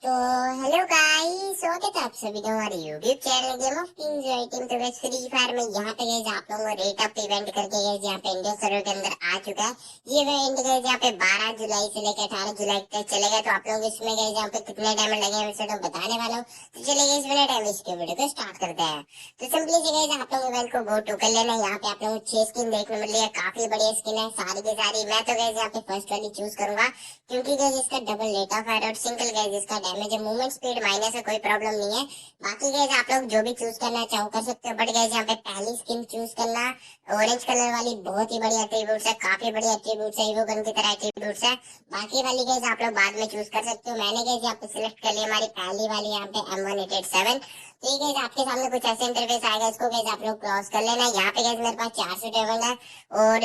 तो hello guys, स्वागत है आप सभी का हमारे YouTube channel game of Kings team. तो गैस फ्री फायर में यहाँ पे गैस आप लोगों को रेट अप इवेंट करके गैस यहाँ पे इंडिया सर्वर के अंदर आ चुका है। ये इवेंट गैस यहाँ पे 12 जुलाई से लेकर 18 जुलाई तक चलेगा। तो आप लोग इसमें गैस यहाँ पे कितने डायमंड लगे हैं मैं बताने वाला हूँ। तो चलिए गैस बिना टाइम वेस्ट के वीडियो को स्टार्ट करते हैं। तो सिंपली से गैस आप लोग इवेंट को गो टू कर लेना। यहाँ पे आप लोगों को 6 स्किन देखने मिल रही है, काफी बढ़िया स्किन है सारी की सारी। मैं तो गैस यहाँ पे फर्स्ट वाली चूज करूंगा क्योंकि गैस इसका डबल रेट ऑफ फायर और सिंगल गैस इसका डैमेज है, मूवमेंट स्पीड माइनस है, कोई प्रॉब्लम नहीं है। बाकी गैस आप लोग जो भी चूज करना चाहो कर सकते हो, बट गैस यहाँ पे पहली स्किन चूज करना ऑरेंज कलर वाली बहुत ही बढ़िया एट्रीब्यूट्स है, काफी बढ़िया एट्रीब्यूट्स है, ईवो गन की तरह एट्रीब्यूट्स है। बाकी वाली गैस आप लोग बाद में चूज कर सकते हो। मैंने गैस यहाँ पे सिलेक्ट कर लिया हमारी पहली वाली यहाँ पे M1887। तो ये गैस आपके सामने कुछ ऐसे इंटरफेस आएगा, इसको गैस आप लोग क्रॉस कर लेना। यहाँ पे गैस मेरे पास 400 डायमंड है और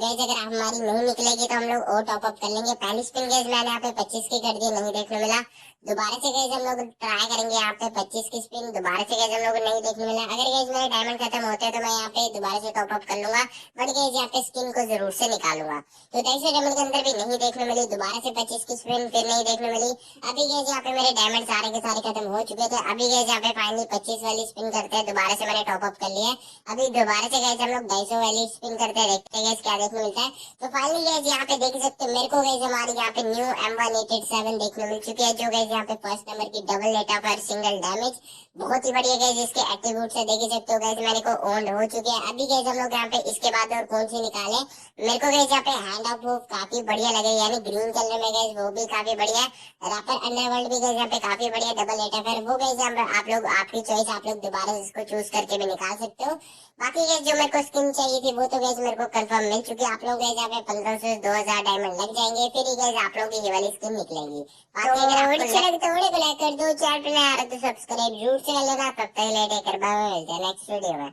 गैस अगर हमारी नहीं निकलेगी तो हम लोग और टॉप अप कर लेंगे। पहली स्पिन गैस मैंने यहाँ पे 25 की कर दी, नहीं देखने मिला। दोबारा से गैस हम लोग ट्राई करेंगे यहाँ पे 25 की स्पिन, दोबारा से गैस हम लोग नहीं देखने मिला। अगर गैस मेरे डायमंड खत्म होते हैं तो मैं यहाँ पे दोबारा से टॉप अप कर लूंगा, बट गैस यहाँ पे स्किन को जरूर से निकालूंगा। तो 250 डायमंड के अंदर भी नहीं देखने मिली, दोबारा से 25 की स्पिन फिर नहीं देखने मिली। अभी गैस यहाँ पे मेरे डायमंड सारे के सारे खत्म हो चुके थे। अभी गैस यहाँ पे फाइनली 25 वाली स्पिन करते हैं, दोबारा से मैंने टॉप अप कर लिया है। अभी दोबारा से गैस हम लोग 250 वाली स्पिन करते हैं, देखते हैं गैस क्या देखने मिलता है। तो फाइनली गैस यहाँ पे देख सकते हो मेरे को गैस हमारी यहाँ पे न्यू M1887 देखने मिल चुकी है, जो गैस यहाँ पे फर्स्ट नंबर की double rate of single damage बहुत ही बढ़िया गैस इसके एट्रीब्यूट्स है, देख ही सकते हो गैस मेरे को ओन्ड हो चुके हैं। अभी गैस हम लोग यहाँ पे इसके बाद और कौन सी निकाले, मेरे को गैस यहाँ पे हैंड ऑफ वो काफी बढ़िया लगे, यानी ग्रीन कलर में गैस वो भी काफी बढ़िया है। रैपर अंडरवर्ल्ड भी गैस यहाँ पे काफी बढ़िया डबल रेट ऑफ वो गैस यहाँ पे आप लोग आपकी चॉइस, आप लोग दोबारा इसको चूज करके भी निकाल सकते हो। बाकी गैस जो मेरे को स्किन चाहिए थी वो तो गैस मेरे को कंफर्म मिल चुकी है। आप लोग गैस यहाँ पे 1500 से 2000 डायमंड लग जाएंगे, फिर ही गैस आप लोग की ये वाली स्किन निकलेगी। बाकी अगर आपको अच्छा लगे तो वीडियो को लाइक कर दो, चैनल पे नया तो सब्सक्राइब जरूर से कर लेना। तब तक ले टेक केयर, बाय बाय, मिलते हैं नेक्स्ट वीडियो में।